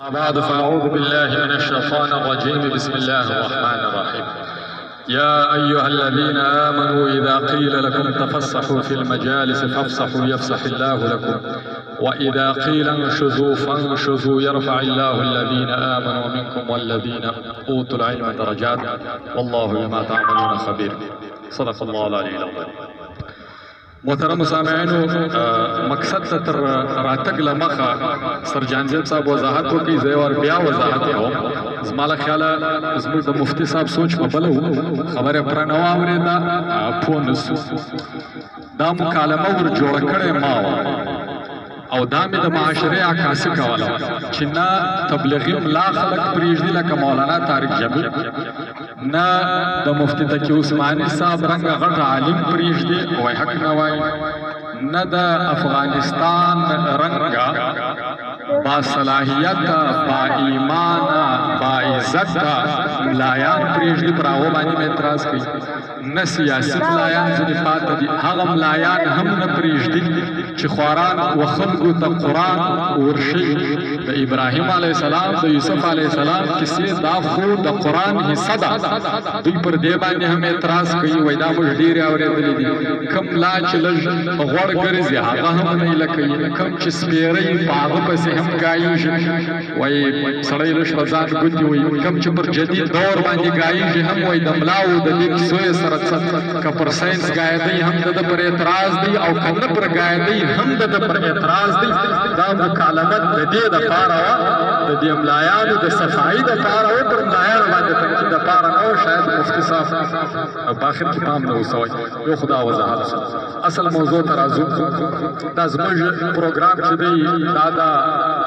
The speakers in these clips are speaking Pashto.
بعد فأعوذ بالله من الشيطان الرجيم. بسم الله الرحمن الرحيم. يا أيها الذين آمنوا إذا قيل لكم تفسحوا في المجالس فافسحوا يفسح الله لكم وإذا قيل انشزوا فانشزوا يرفع الله الذين آمنوا منكم والذين أوتوا العلم درجات والله بما تعملون خبير. صدق الله العلي العظيم. محترم سامعینو، مقصد ته تر راتګ له مخه سرجان صاحب صاحب وضاحت وکړي، زه ور بیا وضاحت کوم. زما له خیاله زموږ د مفتي صاحب سوچ په بله و، خبره پوره نه واورېده، پوه نه سو. دا مکالمه ور جوړه کړې ما وه او دا مې د معاشرې عکاسي کوله چې نه تبلیغي ملا خلک پرېږدي لکه مولانا طارق جبیل، نه د مفتی تقي عثماني صاحب رنګه غټ عالم پرېږدي وای حق نه وای، نه د افغانستان رنګه باصلاحیته با ایمانه با عزته ملایان پرېږدي، پر هغو باندې مې اعتراض کوي. نه سیاسي ملایان ځینې پاته دي، هغه ملایان هم نه پرېږدي چې خواران و خلکو ته قرآن ورښي. د ابراهیم علیه السلام د یوسف علیه السلام کیسې دا خو د قرآن حصه ده، دوی پر دې باندې هم اعتراض کوي، وایي دا موږ ډېرې اورېدلې دي. کوم لا چې لږ غوړ ګرځي هغه هم نه کوي، کوم چې سپېرئ په هغه پسې هم ګایېږي، وایي سړی لږ په ځان ګوتې وایي. کوم چې پر جدید دور باندې ګایېږي هم وایي د ملاو د دې کیسو یې سره که پر ساینس ګایدی هم د ده پر اعتراض دی او که نه پر ګایدی هم د ده پر اعتراض دی. دا مکالمت د دې دپاره وه، د دې ملایانو د صفایي دپاره وه، پر ملایانو باندې تنقید دپاره نه وه. شاید مفتي صاحب په آخر کې پام نه وسوی. یو خو دا وضاحت شو. اصل موضوع ته راځو. دا زموږ پروګرام چې دی دا د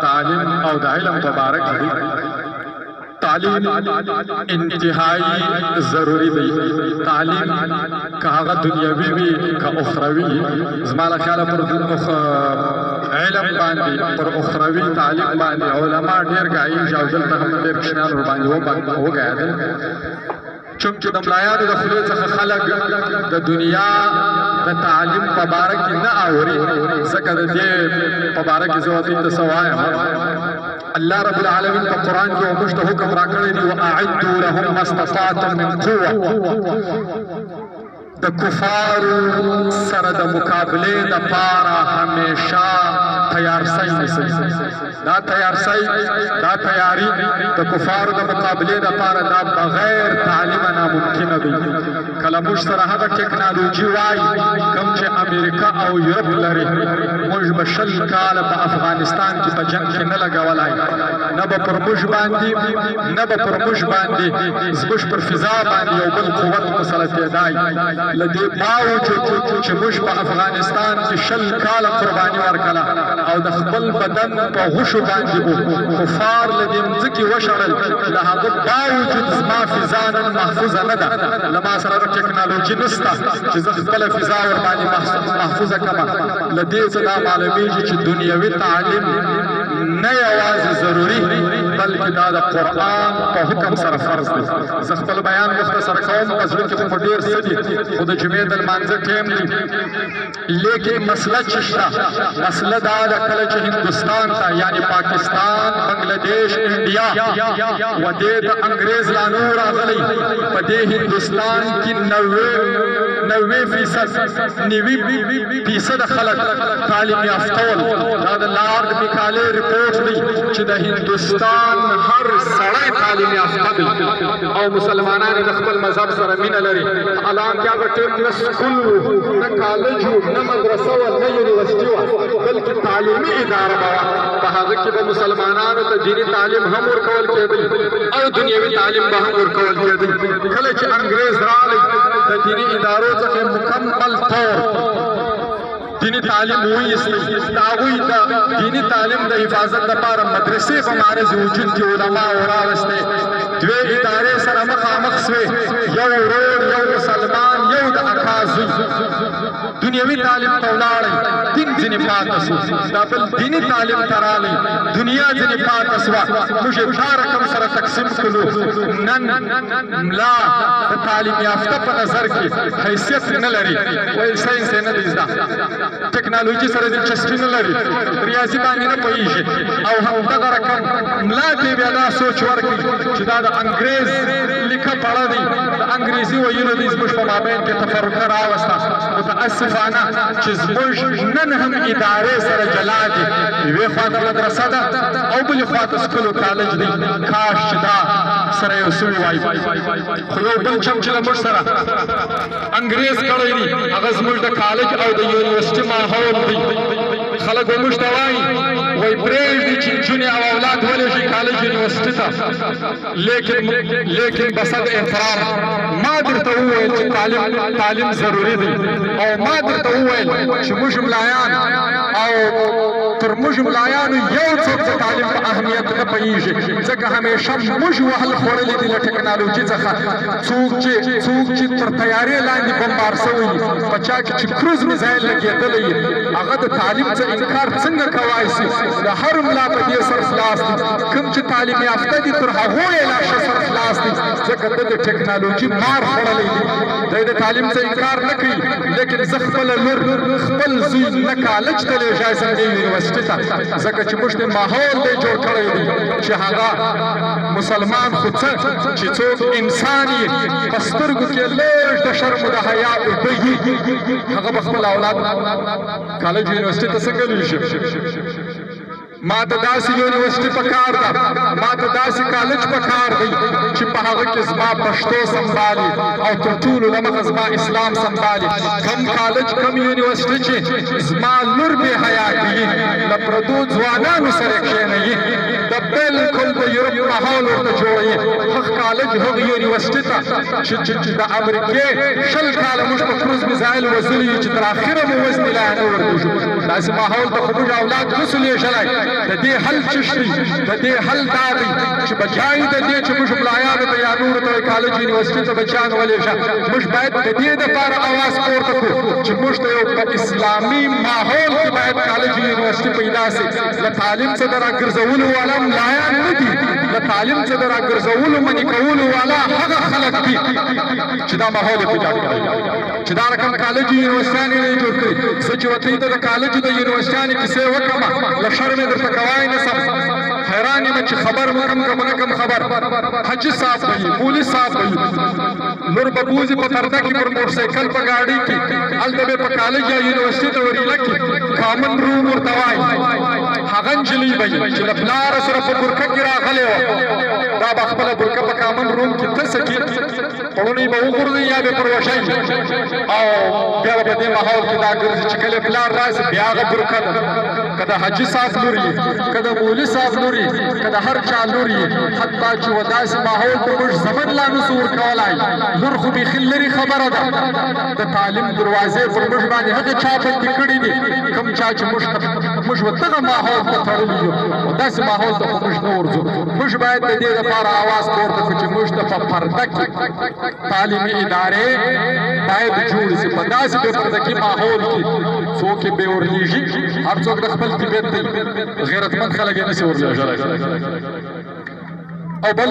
تعلیم او د علم په باره کې دی. تعلیم انتهایی ضروری دی. تعلیم که هغه دنیوي وي که اخروي، زما له خیاله پر علم باندې پر اخروي تعلیم باندې علما ډېر ګایېږي او دلته هم ډېر کشنیان ورباندې وګایېدل. چونکې د ملایانو د خولې څخه خلک د دنیا د تعلیم په باره کې نه اوري، ځکه د دې په باره کې زه ورته څه وایم. الله رب العالمین په قرآن کې موږ ته حکم راکړی دی واعدوا لهم ما استطعتم من قوه. د کفارو سره د مقابلې دپاره همیشه تیار سئ نیسئ. دا تیار سئ، دا تیاری د کفارو د مقابلې دپاره دا بغیر تعلیمه ناممکنه دی. کله موږ سره هغه ټکنالوژي وایي کوم چې امریکا او یورپ لري، موږ به 20 کاله په افغانستان کې په جنګ کې نه لګولی، نه به پر موږ باندې زموږ پر فضا باندې یو بل قوت مسلطېدی. له دې باوجود چې موږ په افغانستان کې 20 کاله قرباني ورکړله او د خپل بدن په غوښو باندې کفار له دې مځکې وشړل، له هغه باوجود زما فضا نن محفوظه نه ده. له ما سره ټکنالوژي نشته چې زه خپله فضا ورباندې محفوظه کړمه. له دې څه دا معلومیږي چې دنیوي تعلیم نه یوازې ضروري بلکې دا د قرآن په حکم سره فرض دی. زه خپل بیان مختصر کوم، په زړه کې خو ډېر څه دي، خو د جمعې د لمانځه ټیم دی. لیکن مسله چې شته، مسله دا ده کله چې هندوستان ته یعنی پاکستان، بنګلادیش، انډیا و دې د انګریز لانو راغلی، په دې هندوستان کې 90% خلک تعلیم یافته ول. دا د لارډ میکالې رپورټ دی چې د هندوستان هر سړی تعلیم یافته دی او مسلمانان د خپل مذهب سره مینه لري. حالانکه هغه ټیم نه سکول و، نه کالج و، نه مدرسه وه، نه یونیورسټي وه، بلکې تعلیمي اداره به وه. په هغه کې به مسلمانانو ته دیني تعلیم هم ورکول کېدی او دنیوي تعلیم به هم ورکول کېدی. کله چې انګریز راغی د دیني ادارو څخه مکمل طور دینی تعلیم وایستی. د هغوی د دیني تعلیم د حفاظت لپاره مدرسې په معرض وجود کې علماو راوستې. دوې ادارې سره مخامخ سوې، یو ورور، یو مسلمان، یو د اکا زوی دنیوي تعلیم ته ولاړی دین ځینې پاته سو دا بل دیني تعلیم ته راغلی دنیا ځینې پاته سوه موږ یې دا رقم سره تقسیم کړو نن ملا د تعلیم یافته په نظر کې حیثیت نه لري وایي ساینس یې نه دی زده ټکنالوژي سره دلچسپي نه لري ریاضي باندې نه پوهېږي او همدغه رقم ملا ته بیا دا سوچ ورکړي چې دا د انګریز لیکه پړه دی د انګریزي ویلو دی زموږ په مابین کې تفرقه راوسته متاسفانه چې زموږ نن هم ادارې سره جلا دي یوې خوا ته مدرسه ده او بلې خوا ته سکول و کالج دی کاش چې دا سره یو څه ووایي خو یو بل چم چې له موږ سره انګریز کړی دی هغه زموږ د کالج او د یونیورسټي ماحول دی خلک به موږ ته وایي وایي پرېږدي چې نجونې او اولاد ولېږي کالج یونیورسټي ته لیکن بصد احترام ما درته وویل چې تعلیم ضروري دی او ما درته وویل چې موږ ملایان او تر موږ ملایانو یو څوک د تعلیم په اهمیت نه پوهېږي ځکه همیشه موږ وهل خوړلي دي له ټکنالوژي څخه څوک چې تر تیارې لاندې بمبار سوی په چا کې چې کروز میزایل لګېدلی هغه د تعلیم څه انکار څنګه کوای شي د هر ملا په دې سر خلاص دي کوم چې تعلیم یافته دي تر هغو یې لا ښه سر خلاص دي ځکه ده د ټکنالوژي مار خوړلی دي دی د تعلیم څه انکار نه کوي لیکن زه خپله لور خپل زوی نه کالج ته لیږاسم دی یونیورسټي ته ځکه چې موږ ته ماحول دی جوړ کړی دی چې هغه مسلمان خو څه چې څوک انسان یې په سترګو کې لږ د شرم د حیا اوبه وي هغه به خپل اولاد کالج یونیورسټي ته څنګه لیږي ما ته داسې یونیورسټي په کار ده ما ته داسې کالج په کار دی چې په هغه کې زما پښتو سمبالي او تر ټولو له مخه زما اسلام سمبالي کم کالج کم یونیورسټي چې زما لور بې حیا کړي له پردو ځوانانو سره کښېنوي د بلکل د یورپ ماحول ورته جوړوي هغه کالج هغه یونیورسټي ته چې د امریکې 20 کاله موږ په کروز میزایل وزلي یو چې تر اخره مو وزنې لا نه ورکوږو داسې ماحول ته خو موږ اولاد نسو لیږلی د دې حل چشتي د دې حل دا دی چې بجای د دې چې موږ ملایانو ته یا نورو ته کالج یونیورسټي ته بچیان ولېږه موږ باید د دې دپاره اواز پورته کړو چې موږ ته یو په اسلامي ماحول کې باید کالج یونیورسټي پیدا سي له تعلیم څخه د راګرځولو والا ملایان نه دي له تعلیم څخه د راګرځولو منې کولو والا هغه خلک دي چې دا ماحول پیدا کړی چې دا رقم کالج یونیورسټیانې نه جوړ کړي زه چې ورته د کالج د یونیورسټیانې کیسې وکړمه له شرمې درته کوای نه سم حیران یم چې خبر وکړم که نه کم خبر حاجي صاحب به وي مولي صاحب به وي لور به بوځي په پرده کې پر موټرسایکل په ګاډۍ کې هلته به په کالج یا یونیورسټي ته ورېله کې کامن روم ورته وایي هغه نجلۍ به وي چې له پلاره سره په برکه کې راغلې وه دا به خپله برکه په کامن روم کې تسه کړي پړونی به وغورځوي یا به پروشی او بیا به په دې ماحول کې دا ګرځي چې کله پلار راشي بیا هغه برکه ده که د حاجي صاحب لور یې که د مولي صاحب لور یې که د هر چا لور یې حتی چې و داسې ماحول ته موږ زمن لا نسو ورکولی لور خو بیخي لرې خبره ده د تعلیم دروازې پر موږ باندې هغه چا بندې کړي دي کوم چا چې موږ ودغه ماحول ته تړلي یو او داسې ماحول ته خو موږ نه ورځو موږ باید د دې دپاره اواز پورته کړو چې موږ ته په پرده کې تعلیمي ادارې باید جوړې شي په داسې بې پردګي ماحول کې څوک یې بې ورلیږي هر څوک د خپل طبیعت دی غیرتمند خلک یې نشي ورلیږلی او بل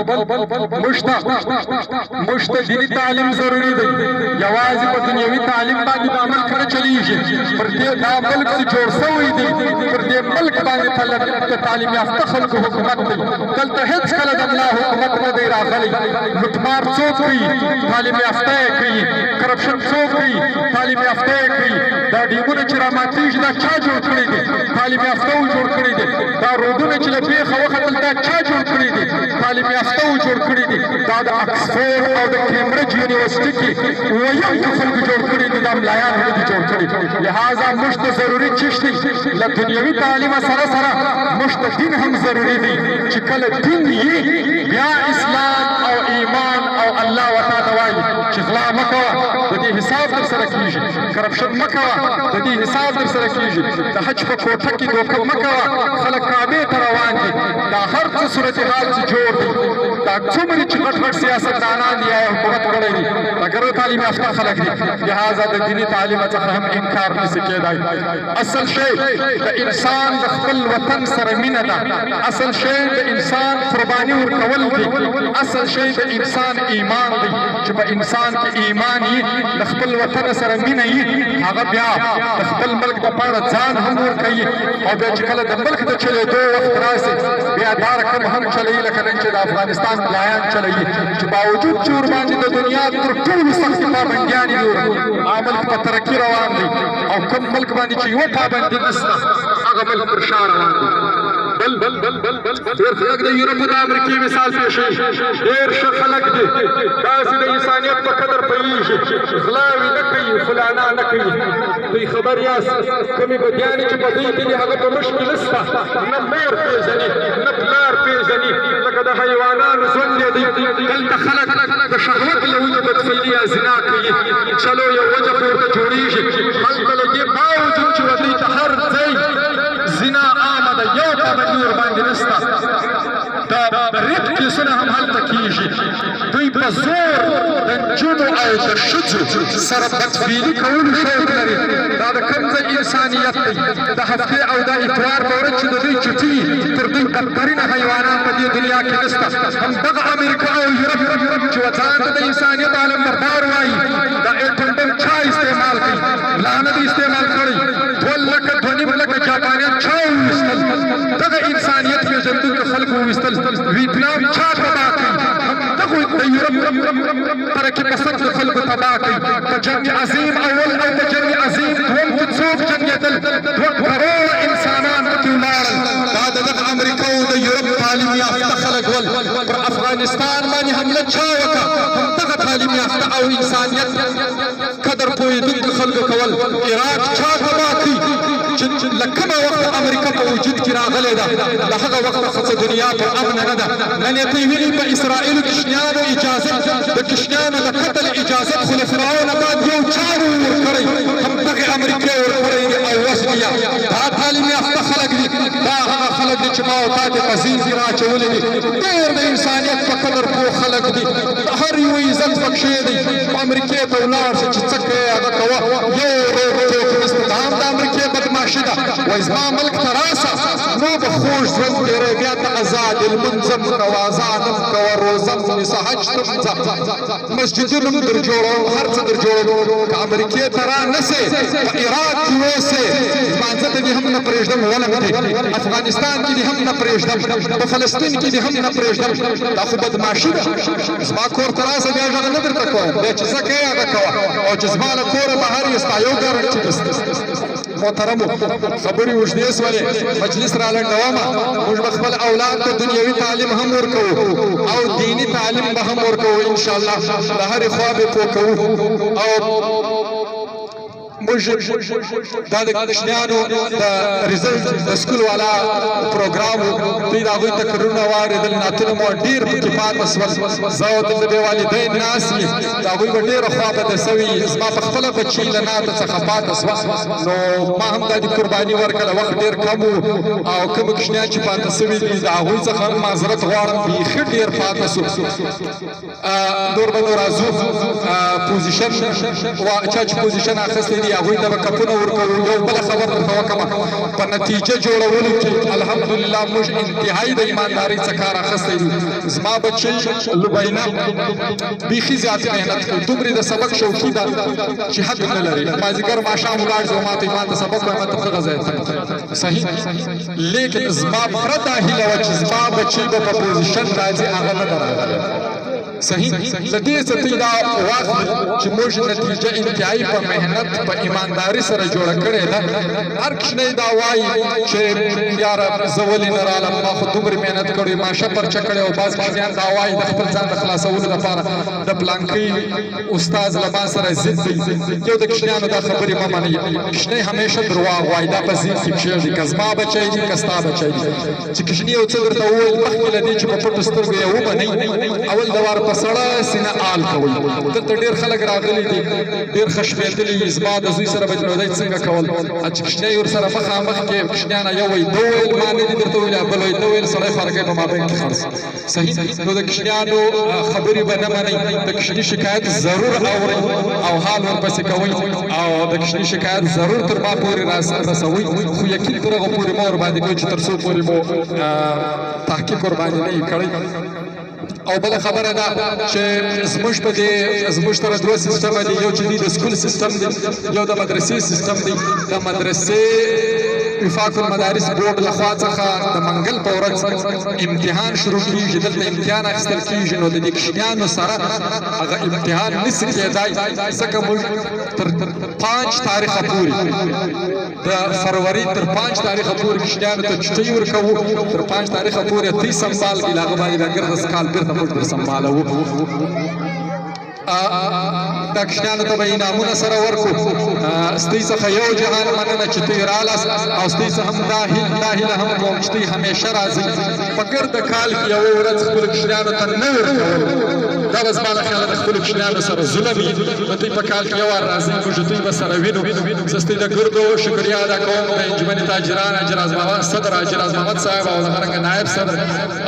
موږ ته دیني تعلیم ضروري دی یوازې په دنیوي تعلیم باندې به عمل کړی چلیږي پر دې دا ملک چې جوړ سوی دی پر دې ملک باندې د تعلیم یافته خلکو حکومت دی دلته هېڅکله د ملا حکومت نه دی راغلی لوټمار څوک کوي تعلیم یافته یې کوي کرپشن څوک کوي تعلیم یافته یې کوي دا ډیمونه چې راماتېږي دا چا جوړ کړي دي تعلیم یافته و جوړ کړي دي دا رودونه چې له پېښه وختل دا چا جوړ کړي دي تعلیم یافته و جوړ کړي دي دا د اکسفورډ او د کیمبرج یونیورسټي کې ویم که خلکو جوړ کړي دي دا ملایان نه دي جوړ کړي لہذا موږ ته ضروري چشتي له دنیوي تعلیمه سره سره موږ ته دین هم ضروري دی چې کله دین یې بیا اسلام او ایمان او الله ورته وایي چې غلا مه کوه د دې دې حساب در سره کیږي کرپشن مه کوه د دې حساب در سره کیږي د حج په کوټه کې دوکه مه کوه خلک کعبې ته روان دي دا هر څه صورتحال چې جوړ دي دا څومره چې غټ غټ سیاستدانان دي یا حکومت کړی دي دا ګڼ تعلیم یافته خلک دي لهذا د دیني تعلیم څخه هم انکار نشي کېدای اصل شی د انسان د خپل وطن سره مینه ده اصل شی د انسان قرباني ورکول دي اصل شی د انسان ایمان دی چې په انسان کې ایمان یي د خپل وطن سره مینه یي هغه بیا د خپل ملک دپاره ځان هم ورکوي او بیا چې کله د ملک د چلېدو وخت راسي بیا دا رقم هم چلوي لکه نن چې د افغانستان ملایان چلوي چې باوجود چې ورباندې د دنیا تر ټولو سختې پابندیانې دي ملک په ترقي روان دی او کوم ملک باندې چې یوه پابندي نشته هغه ملک پر شا روان دی ډېر خلک د یورپ د امریکې مثال پیښوي ډېر ښه خلک دي داسې د انسانیت په قدر پوهېږي غلاوې نه کوي فلانا نه کوي دوی خبر یاست کومې بدیانې چې په دوی کلي هغه په مشکل نشته نه مور پېژني نه پلار پېژني لکه د حیوانانو ژوند دی دلته خلک د شهوت له وجې بدفعلي یا زنا کوي چلو یو وجه خو ورته جوړېږي هلته له دې باوجود چې ورته ته هر ځای زنا عامه ده یو پابندي ورباندې نشته د ریپ کیسونه هم هلته کېږي دوی په زور د نجونو او د ښځو سره بدفعلي کولو شوق لري دا د کوم ځای انسانیت دی د هفتې او د اتوار په ورځ چې د دوی چټي تر دوی بدترینه حیوانان په دې دنیا کې نشته همدغه امریکا او یورپ چې ځان ته د انسانیت عالم بردار وایي د اټم بم چا استعمال کوي لا نه دی استعمال کړی 2 لکه 2.5 لکه جاپانیان چا وویستل دغه انسانیت پېژندونکو خلکو وویستل ویتنام چا تباه کوي همدغو د یورپ ترقي پسند خلکو تباه کوي په جنګ عظیم اول او په جنګ عظیم دوم کې څوک جنګېدل 2 کروړه انسانان پکې ولاړل دا دغه امریکا او د یورپ تعلیم یافته خلک ول پر افغانستان باندې حمله چا وکړه همدغه تعلیم یافته او انسانیت قدر پوهېدونکو خلکو کول عراق چا تباه کوي چې له کومه وخته امریکا په وجود کې راغلې ده له هغه وخته څخه دنیا پر امن نه ده نن یې ته ویني په اسرائیلو کشمیانو اجازت د کشمیانو د قتل اجازت خو له فرعونه بعد یو چا ورکړی همدغې امریکې ورکړی دي او وسلیا دا تعلیم یافته خلک دي دا هغه خلک دي چې ما او تا ته په ځین کې راچولي دي ډېر د انسانیت په قدر پوه خلک دي هر یو عزت پکښې دی امریکې ته ولاړ شه چې څه کوې هغه کوه یو روغ ټوک نشته دا هم د امریکې بدماشي ده وایي زما ملک ته راسه نو به خوږ ژوند تېروې بیا ته ازاد لمونځم کوه اذانم کوه روزم نیسه حج ته ځه مسجدونه هم در جوړوم هر څه در جوړوم که امریکې ته را نسې په عراق کې اوسې لمانځه ته دې هم نه پرېږدم ولم دې افغانستان کې دې هم نه پرېږدم په فلسطین کې دې هم نه پرېږدم دا خو بدماشي ده زما کور ته راسه بیا غږ نه درته کوم بیا چې څه کوې هغه کوه او چې زما له کوره بهر یې ستا یو ګارنټي نشته محترمو خبرې اوږدې سولې مجلس را لنډومه موږ به خپل اولاد ته دنیوي تعلیم هم ورکوو او دیني تعلیم به هم ورکوو انشاءالله له هرې خوا به پوه کوو او موږ دا د کوچنیانو د ریزلټ د سکول والا پروګرام دوی د هغوی تقریرونه واورېدل نعتونه مو ډېر پکې پاته شول زه او دلته بې والدین ناست وي د هغوی به ډېره خوابده سوي زما په خپله بچي له نعته څخه پاته شوه نو ما هم دا د قرباني ورکړه وخت ډېر کم و او کوم کوچنیان چې پاته سوي دي د هغوی څخه هم معذرت غواړم بیخي ډېر پاته شو نور به نو راځو پوزیشن چا چې پوزیشن اخیستی دي هغوی ته به کپونه ورکوو یو بله خبر درته وکړمه په نتیجه جوړولو کې الحمدلله موږ انتهایي د ایماندارۍ څخه کار اخیستی دي زما بچی لبینا بیخي زیات محنت کوي دومرې د سبق شوقي ده چې حد نه لري مازدیګر ماښام ولاړ زه ما ته سبق وایم ته دغه ځای ته صحیح لیکن زما پوره دا هیله وه چې زما بچی به په پوزیشن راځي هغه نه ده راغلی صحیح د دې څه ته دا واخلي چې موږ نتیجه انتهایي په محنت په ایمانداري سره جوړه کړې ده هر کوچنی دا وایي چې یاره زه ولې نه رالم ما خو دومرې محنت کړې ماشه پرچه کړې او بعض قاضیان دا وایي د خپل ځان د خلاصولو لپاره د پلانکۍ استاد له ما سره ضد دی یو د کوچنیانو دا خبرې مه منئ کوچنی همیشه درواغ وایي دا په ضد کې پښېږدي که زما بچی دي که ستا بچی دي چې کوچني یو څه درته وویل مخکې له دې چې په پټو سترګو یې ومنئ اول د وار په سړه سینه آل کوئ. دلته ډېر خلک راغلي دي، ډېر خشمېدلي زما د زوی سره به جنودۍ څنګه کول. چې کوچنی ورسره مخامخ کې کوچنیانه یو وایي ده وویل ما نه دي درته ویلي، بل وایي ده ویل سړی خارګۍ په مابین کې خرڅ. صحیح. نو د کوچنیانو خبرې به نه منئ، د کوچني شکایت ضرور اورئ او حال ورپسې کوئ او د کوچني شکایت ضرور تر ما پورې رسوئ، خو یقین تر هغه پورې مه ورباندې کوئ چې تر څو پورې مو تحقیق ورباندې نه وي کړی. او بل خبره ده چې زموږ په دې زموږ سره دوه سیستمه دي، یو چې دی د سکول سیستم دی، یو د مدرسې سیستم دی. د مدرسې وفاق المدارس بورډ لخوا څخه د منګل په ورځ امتحان شروع کیږي، دلته امتحان اخیستل کیږي. نو د دې کوچنیانو سره هغه امتحان نسي کېدای، ځکه موږ تر 5 تاریخه پورې د فروری تر 5 تاریخه پورې کوچنیانو ته چټۍ ورکوو، تر 5 تاریخه پورې تی سنبال کړي، هغه باندې بیا ګرده کال بیرته موږ در سنبالوو. دا کوچنیانو ته به انعامونه سره ورکو. ستاسې څخه یو جهان مننه چې دوی رالاست، او ستاسې هم دا هیله هم کوم چې دوی همیشه راځئ. په ګرده کال کې یوه ورځ خپلو کوچنیانو ته نه ورکول، دا به زما له خیاله د خپلو کوچنیانو سره ظلم وي. نو دوی په کال کې یو وار راځئ، موږ دوی به سره وینو. زه ستاسې د ګردو شکریا ادا کوم د انجمن تاجران حاجر محمد صدر حاجر محمد صاحب او دغرنګه نایب صدر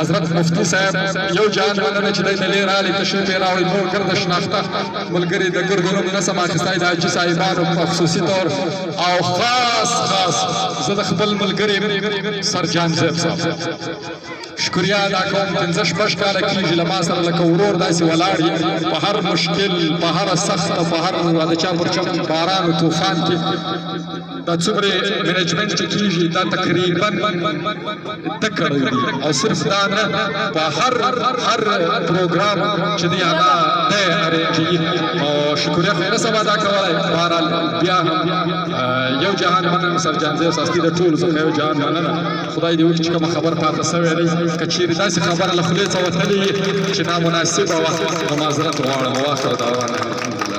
حضرت مفتی صاحب یو جهان مننه چې دوی د لې راغلي، تشریف یې راوړی. نور ګرده شناخته ملګري د ګردو نوم نسم اخیستی د حاجي صاحبانو په خصوصي طور، او خاص زه د خپل ملګري سرجان صاحب شکریا ادا کوم. 15 کاله کېږي له ما سره لکه ورور داسې ولاړ یې، په هر مشکل، په هره سخته، په هر د چا پر چا باران و طوفان کې دا څومره منیجمنټ چې کېږي دا تقریبا ده کړی دي. او صرف دا نه، په هر پروګرام چې دی هغه دی ارینجوي. او شکریا خو یې نسم ادا کولی. بهرحال بیا هم یو جهان مننه سرجان صاحب ساستي د ټولو څخه یو جهان مننه. خدای دې وکړي چې کومه خبر پاته سوې دی، که چېرې داسې خبره له خولې څخه وتلې وي چې نامناسبه وه، نو معذرت غواړم. واخر دعوانا.